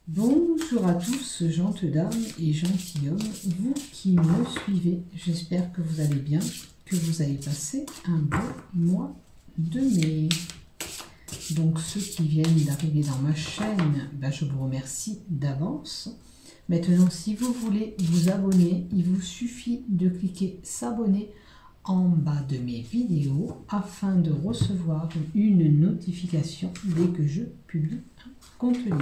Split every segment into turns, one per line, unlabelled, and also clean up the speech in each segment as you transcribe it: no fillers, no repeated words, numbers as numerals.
Bonjour à tous, gentes dames et gentilshommes, vous qui me suivez. J'espère que vous allez bien, que vous avez passé un bon mois de mai. Donc ceux qui viennent d'arriver dans ma chaîne, je vous remercie d'avance. Maintenant, si vous voulez vous abonner, il vous suffit de cliquer s'abonner en bas de mes vidéos afin de recevoir une notification dès que je publie un contenu.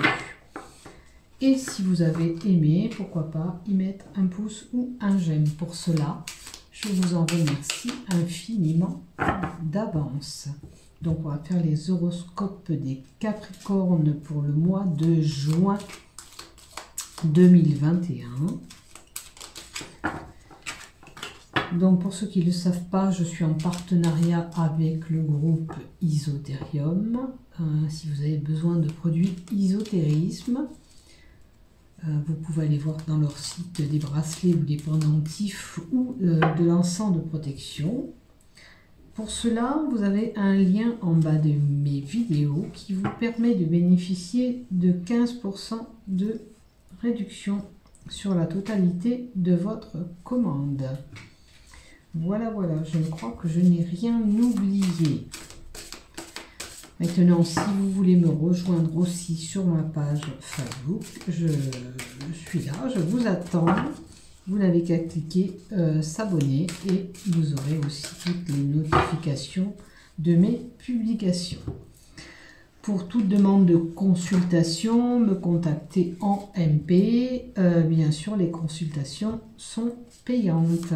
Et si vous avez aimé, pourquoi pas y mettre un pouce ou un j'aime. Pour cela, je vous en remercie infiniment d'avance. Donc on va faire les horoscopes des Capricornes pour le mois de juin 2021. Donc pour ceux qui ne le savent pas, je suis en partenariat avec le groupe Isotérium. Si vous avez besoin de produits isotérisme, vous pouvez aller voir dans leur site des bracelets ou des pendentifs ou de l'encens de protection. Pour cela, vous avez un lien en bas de mes vidéos qui vous permet de bénéficier de 15% de réduction sur la totalité de votre commande. Voilà, je crois que je n'ai rien oublié. Maintenant, si vous voulez me rejoindre aussi sur ma page Facebook, je suis là, je vous attends. Vous n'avez qu'à cliquer s'abonner et vous aurez aussi toutes les notifications de mes publications. Pour toute demande de consultation, me contacter en MP. Bien sûr, les consultations sont payantes.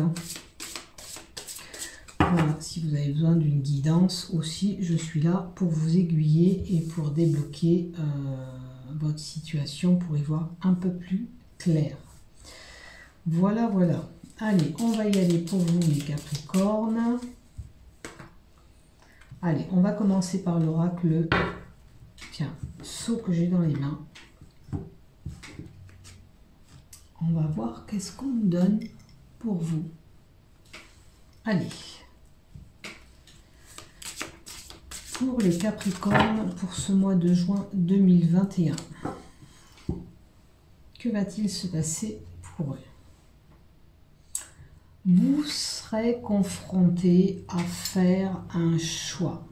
Voilà, si vous avez besoin d'une guidance aussi, je suis là pour vous aiguiller et pour débloquer votre situation pour y voir un peu plus clair. Voilà. Allez, on va y aller pour vous les Capricornes. Allez, on va commencer par l'oracle. Tiens, sceau que j'ai dans les mains. On va voir qu'est-ce qu'on nous donne pour vous. Allez. Pour les Capricornes, pour ce mois de juin 2021. Que va-t-il se passer pour eux? Vous serez confronté à faire un choix.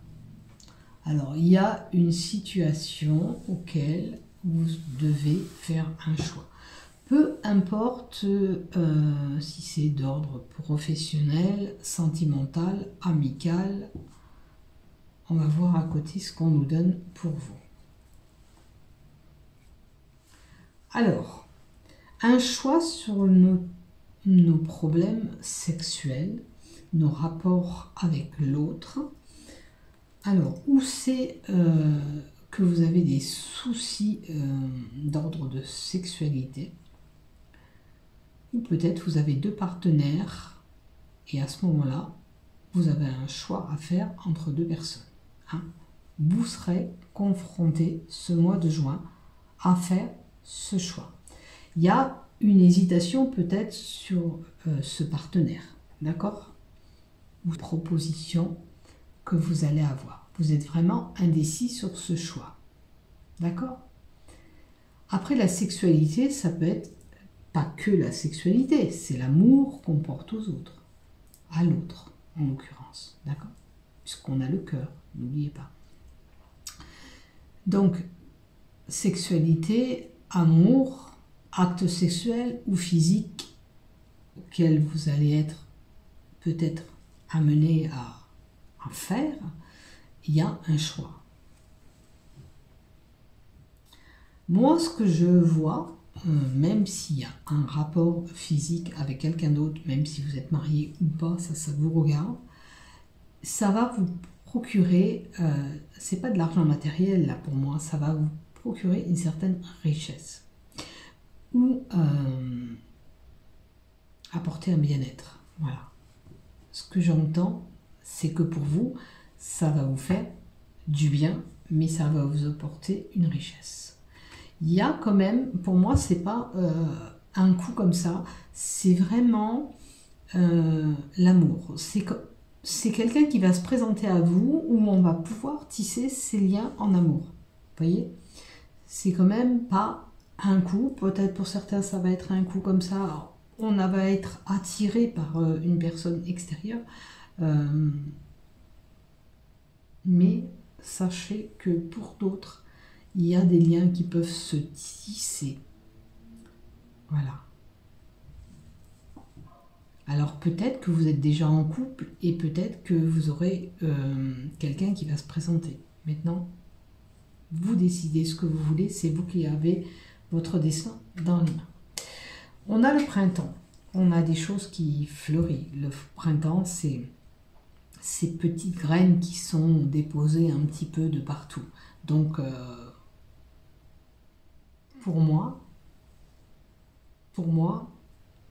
Alors, il y a une situation auquel vous devez faire un choix. Peu importe si c'est d'ordre professionnel, sentimental, amical. On va voir à côté ce qu'on nous donne pour vous. Alors, un choix sur nos problèmes sexuels, nos rapports avec l'autre. Alors, où c'est que vous avez des soucis d'ordre de sexualité, ou peut-être vous avez deux partenaires et à ce moment-là, vous avez un choix à faire entre deux personnes. Vous serez confronté ce mois de juin à faire ce choix. Il y a une hésitation peut-être sur ce partenaire, d'accord? Ou proposition que vous allez avoir. Vous êtes vraiment indécis sur ce choix, d'accord? Après, la sexualité, ça peut être pas que la sexualité, c'est l'amour qu'on porte aux autres, à l'autre en l'occurrence, d'accord? Puisqu'on a le cœur, n'oubliez pas. Donc, sexualité, amour, acte sexuel ou physique auquel vous allez être peut-être amené à faire, il y a un choix. Moi, ce que je vois, même s'il y a un rapport physique avec quelqu'un d'autre, même si vous êtes marié ou pas, ça vous regarde, ça va vous procurer, c'est pas de l'argent matériel là pour moi, ça va vous procurer une certaine richesse ou apporter un bien-être. Voilà. Ce que j'entends, c'est que pour vous, ça va vous faire du bien, mais ça va vous apporter une richesse. Il y a quand même, pour moi, c'est pas un coup comme ça, c'est vraiment l'amour. C'est quelqu'un qui va se présenter à vous où on va pouvoir tisser ces liens en amour. Vous voyez? C'est quand même pas un coup, peut-être pour certains ça va être un coup comme ça, on va être attiré par une personne extérieure, mais sachez que pour d'autres, il y a des liens qui peuvent se tisser. Voilà. Alors peut-être que vous êtes déjà en couple et peut-être que vous aurez quelqu'un qui va se présenter. Maintenant, vous décidez ce que vous voulez, c'est vous qui avez votre destin dans les mains. On a le printemps, on a des choses qui fleurissent. Le printemps, c'est ces petites graines qui sont déposées un petit peu de partout. Donc, pour moi,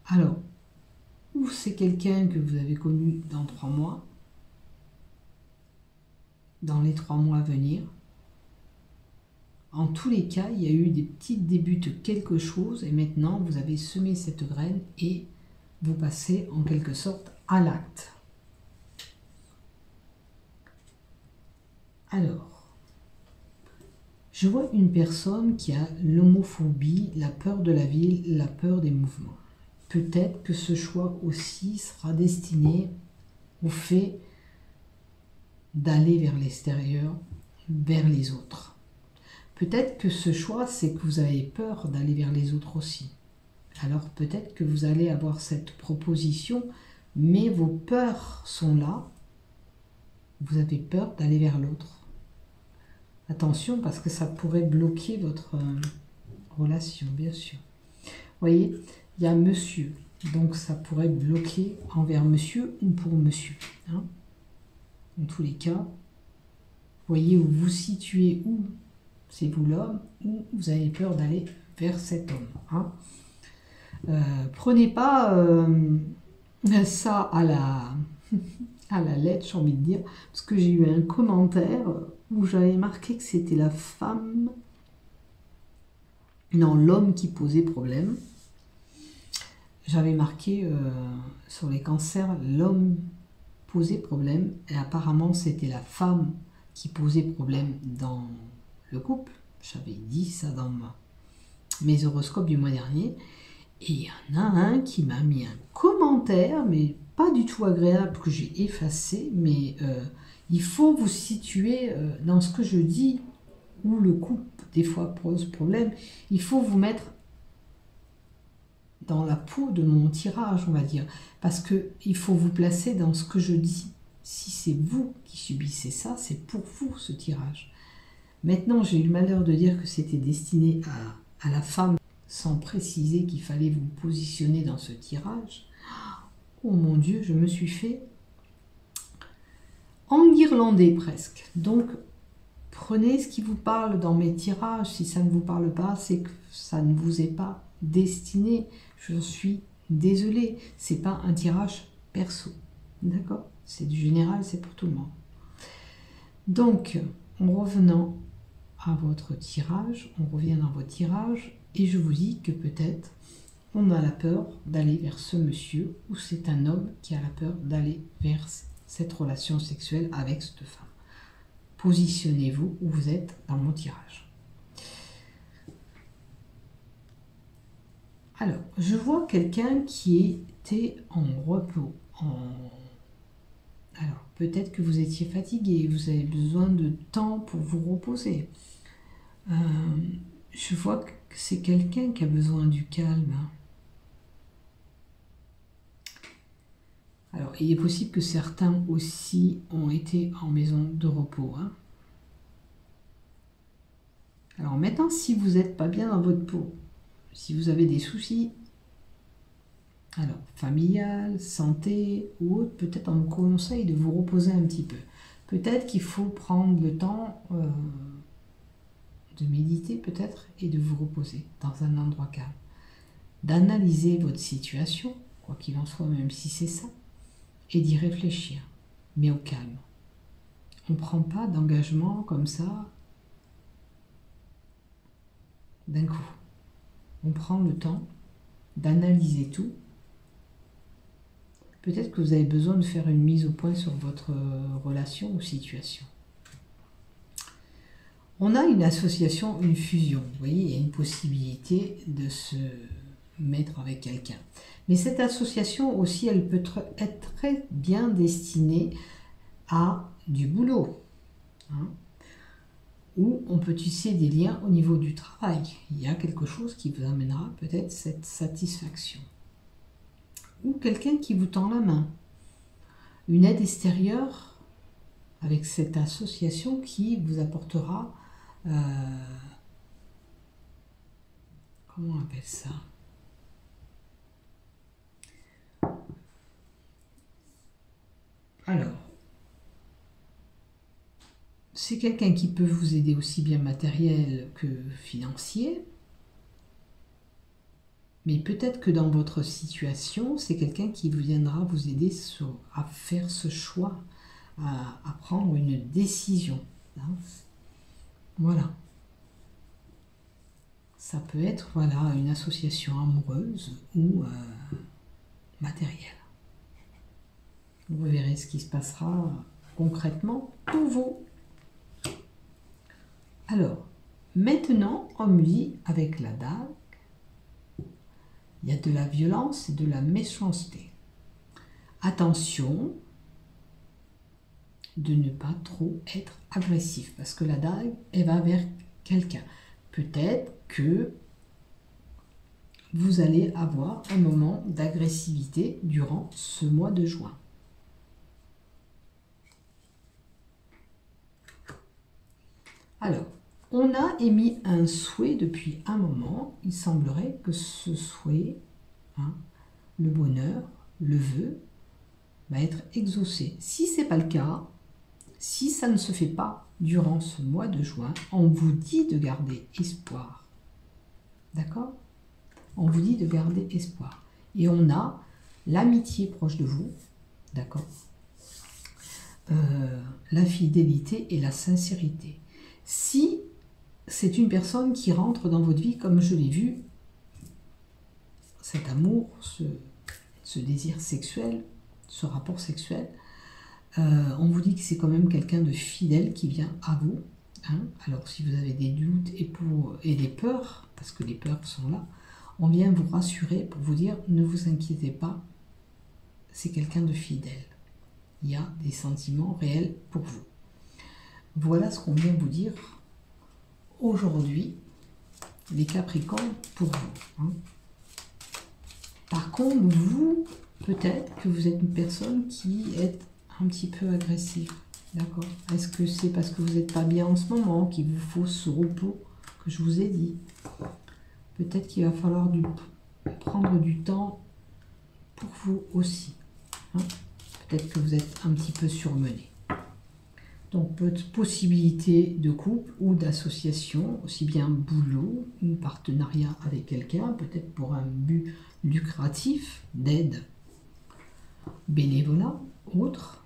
alors, ou c'est quelqu'un que vous avez connu dans 3 mois, dans les 3 mois à venir. En tous les cas, il y a eu des petits débuts de quelque chose et maintenant vous avez semé cette graine et vous passez en quelque sorte à l'acte. Alors, je vois une personne qui a l'homophobie, la peur de la ville, la peur des mouvements. Peut-être que ce choix aussi sera destiné au fait d'aller vers l'extérieur, vers les autres. Peut-être que ce choix, c'est que vous avez peur d'aller vers les autres aussi. Alors peut-être que vous allez avoir cette proposition, mais vos peurs sont là. Vous avez peur d'aller vers l'autre. Attention, parce que ça pourrait bloquer votre relation, bien sûr. Vous voyez, il y a monsieur. Donc ça pourrait bloquer envers monsieur ou pour monsieur. Hein. En tous les cas, voyez où vous situez où c'est vous l'homme ou vous avez peur d'aller vers cet homme. Hein. Prenez pas ça à la lettre, j'ai envie de dire, parce que j'ai eu un commentaire où j'avais marqué que c'était la femme, non, l'homme qui posait problème. J'avais marqué sur les cancers, l'homme posait problème, et apparemment c'était la femme qui posait problème dans le couple. J'avais dit ça dans mes horoscopes du mois dernier. Et il y en a un qui m'a mis un commentaire, mais pas du tout agréable, que j'ai effacé. Mais il faut vous situer dans ce que je dis, où le couple, des fois, pose problème. Il faut vous mettre dans la peau de mon tirage, on va dire. Parce qu'il faut vous placer dans ce que je dis. Si c'est vous qui subissez ça, c'est pour vous ce tirage. Maintenant, j'ai eu le malheur de dire que c'était destiné à la femme, sans préciser qu'il fallait vous positionner dans ce tirage. Oh mon Dieu, je me suis fait enguirlander presque. Donc, prenez ce qui vous parle dans mes tirages. Si ça ne vous parle pas, c'est que ça ne vous est pas destiné. Je suis désolée. C'est pas un tirage perso. D'accord? C'est du général, c'est pour tout le monde. Donc, en revenant à votre tirage, on revient dans votre tirage et je vous dis que peut-être on a la peur d'aller vers ce monsieur ou c'est un homme qui a la peur d'aller vers cette relation sexuelle avec cette femme. Positionnez-vous où vous êtes dans mon tirage. Alors, je vois quelqu'un qui était en repos. Alors, peut-être que vous étiez fatigué, vous avez besoin de temps pour vous reposer. Je vois que c'est quelqu'un qui a besoin du calme. Alors, il est possible que certains aussi ont été en maison de repos. Hein. Alors maintenant, si vous n'êtes pas bien dans votre peau, si vous avez des soucis, alors familial, santé ou autre, peut-être on vous conseille de vous reposer un petit peu. Peut-être qu'il faut prendre le temps de méditer peut-être et de vous reposer dans un endroit calme. D'analyser votre situation, quoi qu'il en soit, même si c'est ça, et d'y réfléchir, mais au calme. On ne prend pas d'engagement comme ça d'un coup. On prend le temps d'analyser tout. Peut-être que vous avez besoin de faire une mise au point sur votre relation ou situation. On a une association, une fusion. Vous voyez, il y a une possibilité de se mettre avec quelqu'un. Mais cette association aussi, elle peut être très bien destinée à du boulot. Hein, où on peut tisser des liens au niveau du travail. Il y a quelque chose qui vous amènera peut-être cette satisfaction. Ou quelqu'un qui vous tend la main. Une aide extérieure avec cette association qui vous apportera, comment on appelle ça? Alors, c'est quelqu'un qui peut vous aider aussi bien matériel que financier. Mais peut-être que dans votre situation, c'est quelqu'un qui viendra vous aider à faire ce choix, à prendre une décision. Hein. Voilà. Ça peut être voilà, une association amoureuse ou matérielle. Vous verrez ce qui se passera concrètement pour vous. Alors, maintenant, on me dit avec la dague, il y a de la violence et de la méchanceté. Attention de ne pas trop être agressif parce que la dague, elle va vers quelqu'un. Peut-être que vous allez avoir un moment d'agressivité durant ce mois de juin. Alors, on a émis un souhait depuis un moment. Il semblerait que ce souhait, hein, le bonheur, le vœu, va être exaucé. Si ce n'est pas le cas, si ça ne se fait pas durant ce mois de juin, on vous dit de garder espoir. D'accord? On vous dit de garder espoir. Et on a l'amitié proche de vous. D'accord? La fidélité et la sincérité. Si c'est une personne qui rentre dans votre vie, comme je l'ai vu, cet amour, ce désir sexuel, ce rapport sexuel, on vous dit que c'est quand même quelqu'un de fidèle qui vient à vous. Hein. Alors si vous avez des doutes et des peurs, parce que les peurs sont là, on vient vous rassurer pour vous dire ne vous inquiétez pas, c'est quelqu'un de fidèle. Il y a des sentiments réels pour vous. Voilà ce qu'on vient vous dire aujourd'hui, les Capricornes, pour vous. Hein. Par contre, vous, peut-être que vous êtes une personne qui est un petit peu agressive. D'accord? Est-ce que c'est parce que vous n'êtes pas bien en ce moment qu'il vous faut ce repos que je vous ai dit? Peut-être qu'il va falloir prendre du temps pour vous aussi. Hein. Peut-être que vous êtes un petit peu surmené. Donc, possibilité de couple ou d'association, aussi bien boulot, ou partenariat avec quelqu'un, peut-être pour un but lucratif, d'aide, bénévolat, autre.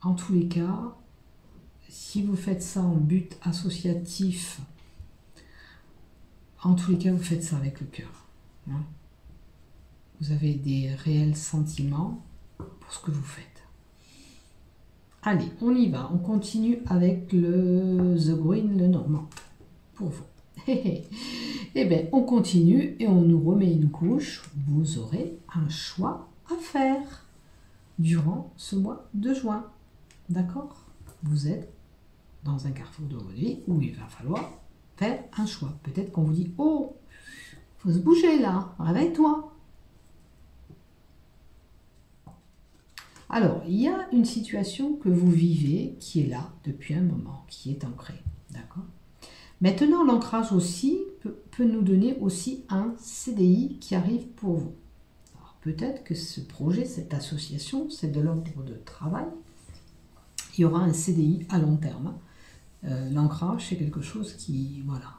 En tous les cas, si vous faites ça en but associatif, en tous les cas, vous faites ça avec le cœur. Hein. Vous avez des réels sentiments pour ce que vous faites. Allez, on y va. On continue avec le The Green, le Normand, pour vous. Eh bien, on continue et on nous remet une couche. Vous aurez un choix à faire durant ce mois de juin. D'accord? Vous êtes dans un carrefour de votre vie où il va falloir faire un choix. Peut-être qu'on vous dit « Oh, faut se bouger là, réveille-toi ». Alors, il y a une situation que vous vivez qui est là depuis un moment, qui est ancrée. D'accord? Maintenant, l'ancrage aussi peut nous donner aussi un CDI qui arrive pour vous. Alors, peut-être que ce projet, cette association, c'est de l'ordre de travail. Il y aura un CDI à long terme. L'ancrage, c'est quelque chose qui, voilà,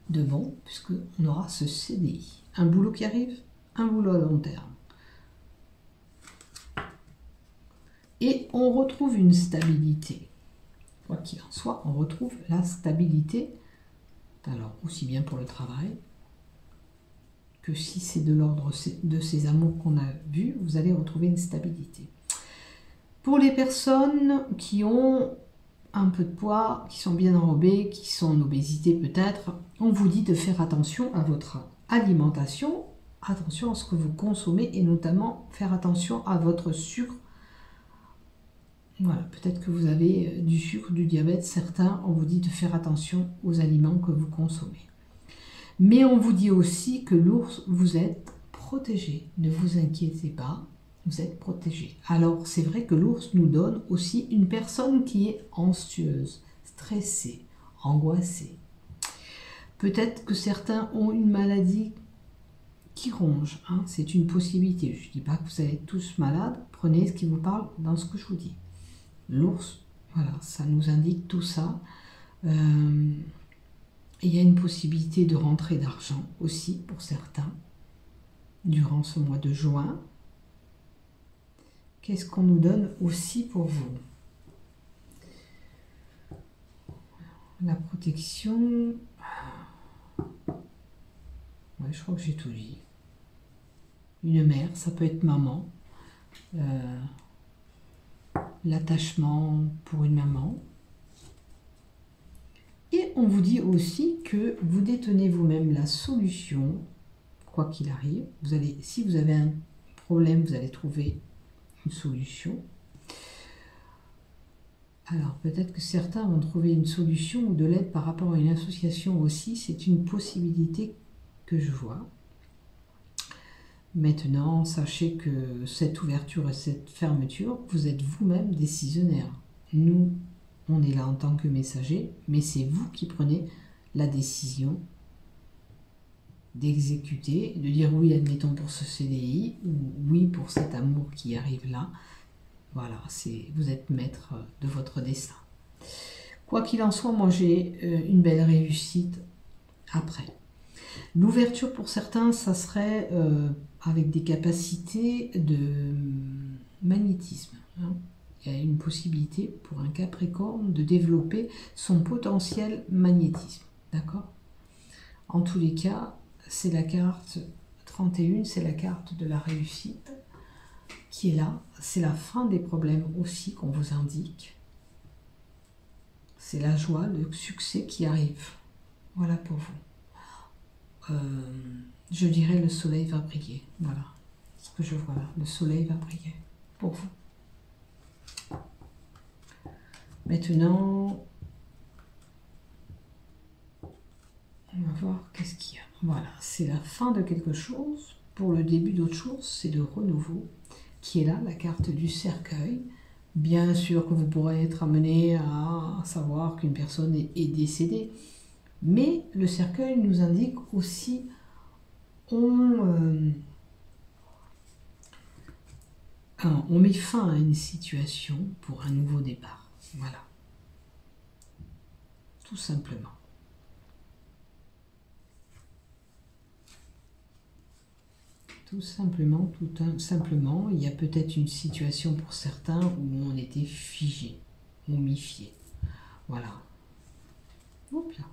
de bon, puisqu'on aura ce CDI. Un boulot qui arrive, un boulot à long terme. Et on retrouve une stabilité. Quoi qu'il en soit, on retrouve la stabilité. Alors, aussi bien pour le travail, que si c'est de l'ordre de ces amours qu'on a vus, vous allez retrouver une stabilité. Pour les personnes qui ont un peu de poids, qui sont bien enrobés, qui sont en obésité peut-être, on vous dit de faire attention à votre alimentation, attention à ce que vous consommez et notamment faire attention à votre sucre. Voilà, peut-être que vous avez du sucre, du diabète, certains, on vous dit de faire attention aux aliments que vous consommez. Mais on vous dit aussi que l'ours, vous êtes protégé, ne vous inquiétez pas. Vous êtes protégé. Alors, c'est vrai que l'ours nous donne aussi une personne qui est anxieuse, stressée, angoissée. Peut-être que certains ont une maladie qui ronge. Hein, c'est une possibilité. Je ne dis pas que vous êtes tous malades. Prenez ce qui vous parle dans ce que je vous dis. L'ours, voilà, ça nous indique tout ça. Il y a une possibilité de rentrée d'argent aussi pour certains durant ce mois de juin. Qu'est-ce qu'on nous donne aussi pour vous? La protection. Ouais, je crois que j'ai tout dit. Une mère, ça peut être maman. L'attachement pour une maman. Et on vous dit aussi que vous détenez vous-même la solution, quoi qu'il arrive. Si vous avez un problème, vous allez trouver une solution. Alors peut-être que certains vont trouver une solution ou de l'aide par rapport à une association aussi, c'est une possibilité que je vois. Maintenant, sachez que cette ouverture et cette fermeture, vous êtes vous-même décisionnaire. Nous, on est là en tant que messager, mais c'est vous qui prenez la décision d'exécuter, de dire oui, admettons pour ce CDI, ou oui pour cet amour qui arrive là. Voilà, vous êtes maître de votre destin. Quoi qu'il en soit, moi j'ai une belle réussite après. L'ouverture pour certains, ça serait avec des capacités de magnétisme. Hein. Il y a une possibilité pour un Capricorne de développer son potentiel magnétisme. D'accord? En tous les cas, c'est la carte 31, c'est la carte de la réussite qui est là. C'est la fin des problèmes aussi qu'on vous indique. C'est la joie, le succès qui arrive. Voilà pour vous. Je dirais le soleil va briller. Voilà ce que je vois là. Le soleil va briller pour vous. Maintenant, on va voir qu'est-ce qu'il y a. Voilà, c'est la fin de quelque chose. Pour le début d'autre chose, c'est le renouveau qui est là, la carte du cercueil. Bien sûr que vous pourrez être amené à savoir qu'une personne est décédée. Mais le cercueil nous indique aussi on met fin à une situation pour un nouveau départ. Voilà. Tout simplement. Tout simplement, il y a peut-être une situation pour certains où on était figé, momifié. Voilà. Hop là.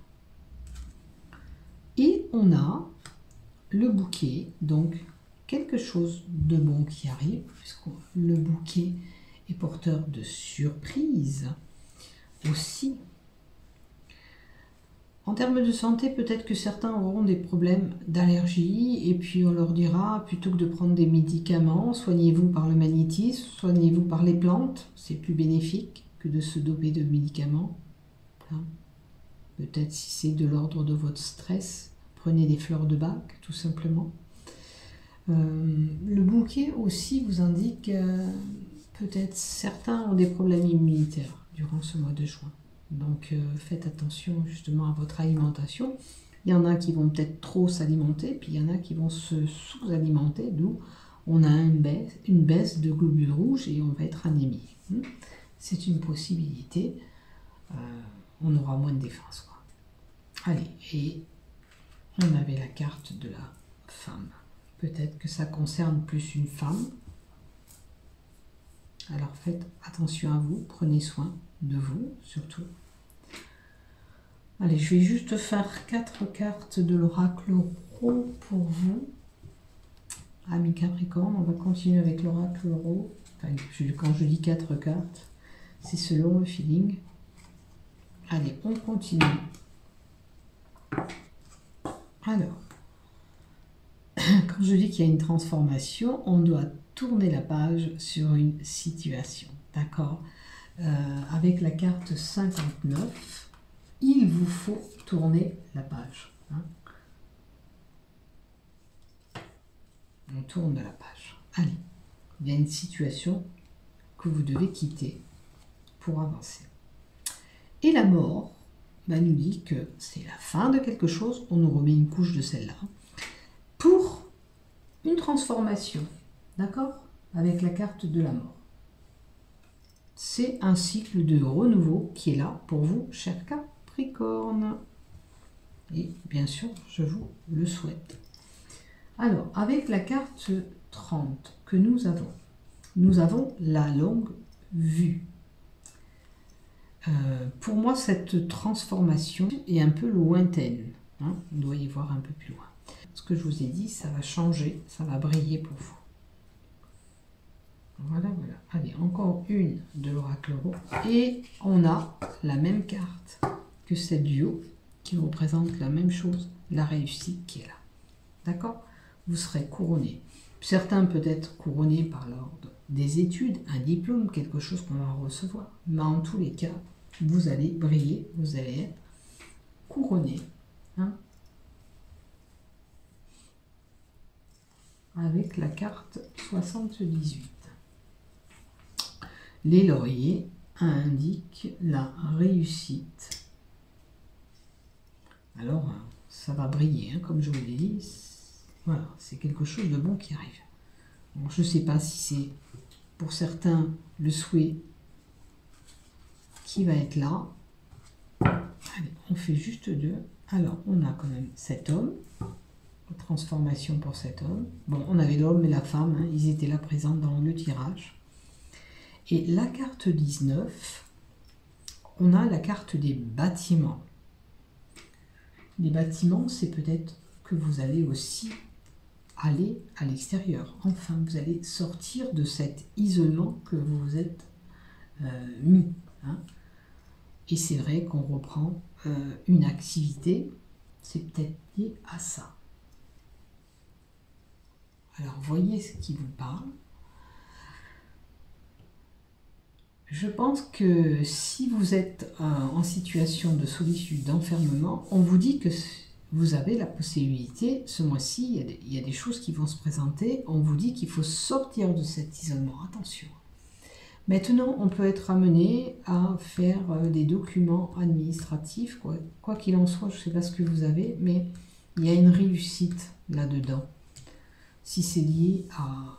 Et on a le bouquet, donc quelque chose de bon qui arrive, puisque le bouquet est porteur de surprises aussi. En termes de santé, peut-être que certains auront des problèmes d'allergie et puis on leur dira, plutôt que de prendre des médicaments, soignez-vous par le magnétisme, soignez-vous par les plantes, c'est plus bénéfique que de se doper de médicaments. Hein. Peut-être si c'est de l'ordre de votre stress, prenez des fleurs de bac, tout simplement. Le bouquet aussi vous indique, peut-être certains ont des problèmes immunitaires durant ce mois de juin. Donc faites attention justement à votre alimentation. Il y en a qui vont peut-être trop s'alimenter, puis il y en a qui vont se sous-alimenter, d'où on a une baisse de globules rouges et on va être anémique. C'est une possibilité. On aura moins de défense, quoi. Allez, et on avait la carte de la femme. Peut-être que ça concerne plus une femme. Alors faites attention à vous, prenez soin de vous surtout. Allez, je vais juste faire 4 cartes de l'oracle Ro pour vous. Amis Capricorne, on va continuer avec l'oracle Ro. Enfin, quand je dis 4 cartes, c'est selon le feeling. Allez, on continue. Alors, quand je dis qu'il y a une transformation, on doit tourner la page sur une situation. D'accord? Avec la carte 59, il vous faut tourner la page. Hein. On tourne la page. Allez, il y a une situation que vous devez quitter pour avancer. Et la mort nous dit que c'est la fin de quelque chose, on nous remet une couche de celle-là, pour une transformation, d'accord? Avec la carte de la mort. C'est un cycle de renouveau qui est là pour vous, cher Capricorne. Et bien sûr, je vous le souhaite. Alors, avec la carte 30 que nous avons la longue vue. Pour moi, cette transformation est un peu lointaine. Hein, on doit y voir un peu plus loin. Ce que je vous ai dit, ça va changer, ça va briller pour vous. Voilà, voilà. Allez, encore une de l'oracle Tarot. Et on a la même carte que cette duo qui représente la même chose, la réussite qui est là. D'accord? Vous serez couronné. Certains peut-être couronnés par l'ordre des études, un diplôme, quelque chose qu'on va recevoir. Mais en tous les cas, vous allez briller, vous allez être couronné. Hein, avec la carte 78. Les lauriers indiquent la réussite. Alors, ça va briller, hein, comme je vous l'ai dit. Voilà, c'est quelque chose de bon qui arrive. Bon, je ne sais pas si c'est pour certains le souhait qui va être là. Allez, on fait juste deux. Alors, on a quand même cet homme. Transformation pour cet homme. Bon, on avait l'homme et la femme, hein, ils étaient là présents dans le tirage. Et la carte 19, on a la carte des bâtiments. Les bâtiments, c'est peut-être que vous allez aussi aller à l'extérieur. Enfin, vous allez sortir de cet isolement que vous vous êtes mis. Hein. Et c'est vrai qu'on reprend une activité, c'est peut-être lié à ça. Alors, voyez ce qui vous parle. Je pense que si vous êtes en situation de solitude, d'enfermement, on vous dit que vous avez la possibilité, ce mois-ci, il y a des choses qui vont se présenter, on vous dit qu'il faut sortir de cet isolement. Attention. Maintenant, on peut être amené à faire des documents administratifs, quoi qu'il en soit, je ne sais pas ce que vous avez, mais il y a une réussite là-dedans. Si c'est lié à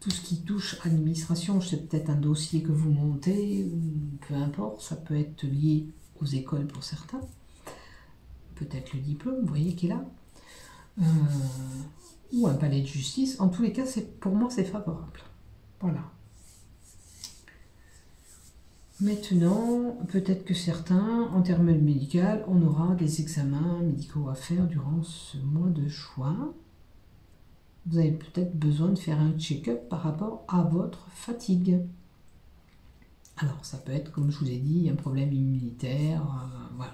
tout ce qui touche à l'administration, c'est peut-être un dossier que vous montez, ou peu importe, ça peut être lié aux écoles pour certains, peut-être le diplôme, vous voyez qu'il a, ou un palais de justice. En tous les cas, pour moi, c'est favorable. Voilà. Maintenant, peut-être que certains, en termes médicaux, on aura des examens médicaux à faire durant ce mois de juin. Vous avez peut-être besoin de faire un check-up par rapport à votre fatigue. Alors, ça peut être, comme je vous ai dit, un problème immunitaire. Voilà.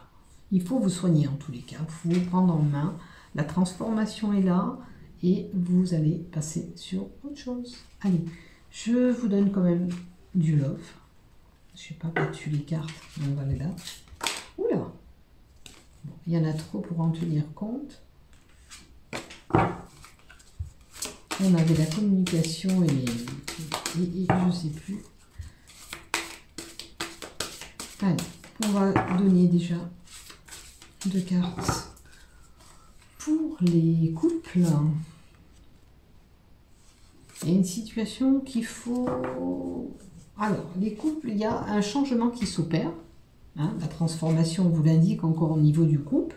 Il faut vous soigner en tous les cas. Il faut vous prendre en main. La transformation est là et vous allez passer sur autre chose. Allez, je vous donne quand même du love. Je n'ai pas battu les cartes, donc on va les là. Oula! Bon, il y en a trop pour en tenir compte. On avait la communication et je ne sais plus. Allez, on va donner déjà 2 cartes pour les couples. Il y a une situation qu'il faut... Alors, les couples, il y a un changement qui s'opère. Hein, la transformation vous l'indique encore au niveau du couple.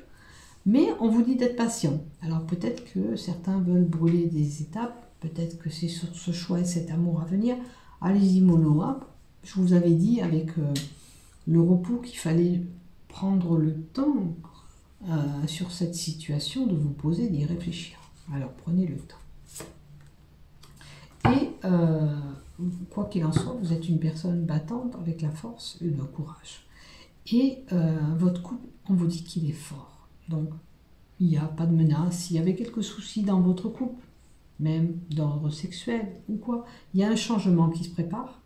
Mais on vous dit d'être patient. Alors peut-être que certains veulent brûler des étapes. Peut-être que c'est sur ce choix et cet amour à venir. Allez-y mollo. Je vous avais dit avec le repos qu'il fallait prendre le temps sur cette situation de vous poser, d'y réfléchir. Alors prenez le temps. Et quoi qu'il en soit, vous êtes une personne battante avec la force et le courage. Et votre couple, on vous dit qu'il est fort. Donc, il n'y a pas de menace. S'il y avait quelques soucis dans votre couple, même d'ordre sexuel ou quoi, il y a un changement qui se prépare.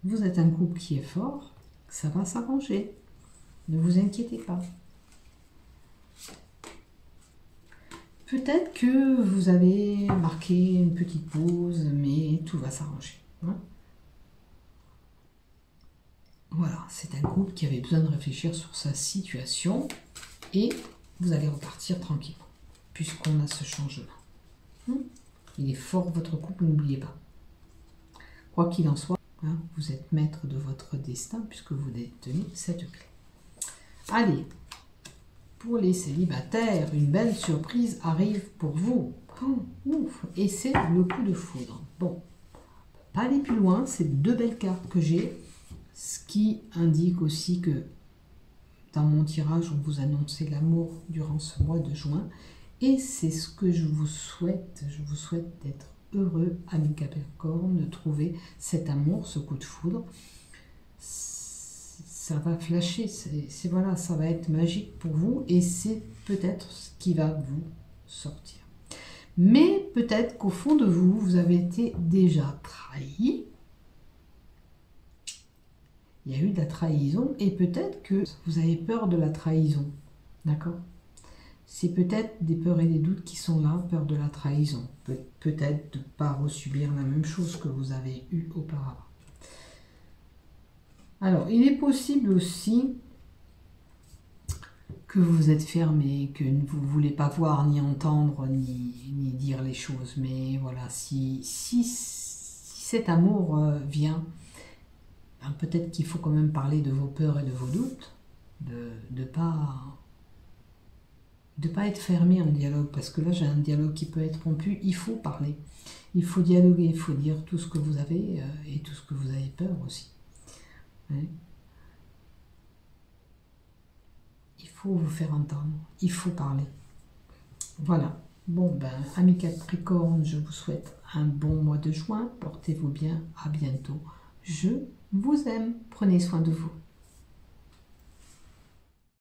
Vous êtes un couple qui est fort, ça va s'arranger. Ne vous inquiétez pas. Peut-être que vous avez marqué une petite pause, mais tout va s'arranger. Hein. Voilà, c'est un couple qui avait besoin de réfléchir sur sa situation et vous allez repartir tranquillement, puisqu'on a ce changement. Il est fort votre couple, n'oubliez pas. Quoi qu'il en soit, hein, vous êtes maître de votre destin puisque vous détenez cette clé. Allez, pour les célibataires, une belle surprise arrive pour vous. Oh, ouf, et c'est le coup de foudre. Bon, pas aller plus loin, c'est 2 belles cartes que j'ai, ce qui indique aussi que dans mon tirage, on vous annonçait l'amour durant ce mois de juin. Et c'est ce que je vous souhaite. Je vous souhaite d'être heureux, ami Capricorne, de trouver cet amour, ce coup de foudre. Ça va flasher, voilà, ça va être magique pour vous et c'est peut-être ce qui va vous sortir. Mais peut-être qu'au fond de vous, vous avez été déjà trahi. Il y a eu de la trahison et peut-être que vous avez peur de la trahison. D'accord ? C'est peut-être des peurs et des doutes qui sont là, peur de la trahison. Peut-être de ne pas resubir la même chose que vous avez eu auparavant. Alors, il est possible aussi que vous êtes fermé, que vous ne voulez pas voir, ni entendre, ni dire les choses. Mais voilà, si cet amour vient, ben peut-être qu'il faut quand même parler de vos peurs et de vos doutes, de ne pas être fermé en dialogue, parce que là j'ai un dialogue qui peut être rompu, il faut parler, il faut dialoguer, il faut dire tout ce que vous avez et tout ce que vous avez peur aussi. Ouais. Il faut vous faire entendre, il faut parler. Voilà, bon ben, amis Capricorne, je vous souhaite un bon mois de juin, portez-vous bien, à bientôt, je vous aime, prenez soin de vous.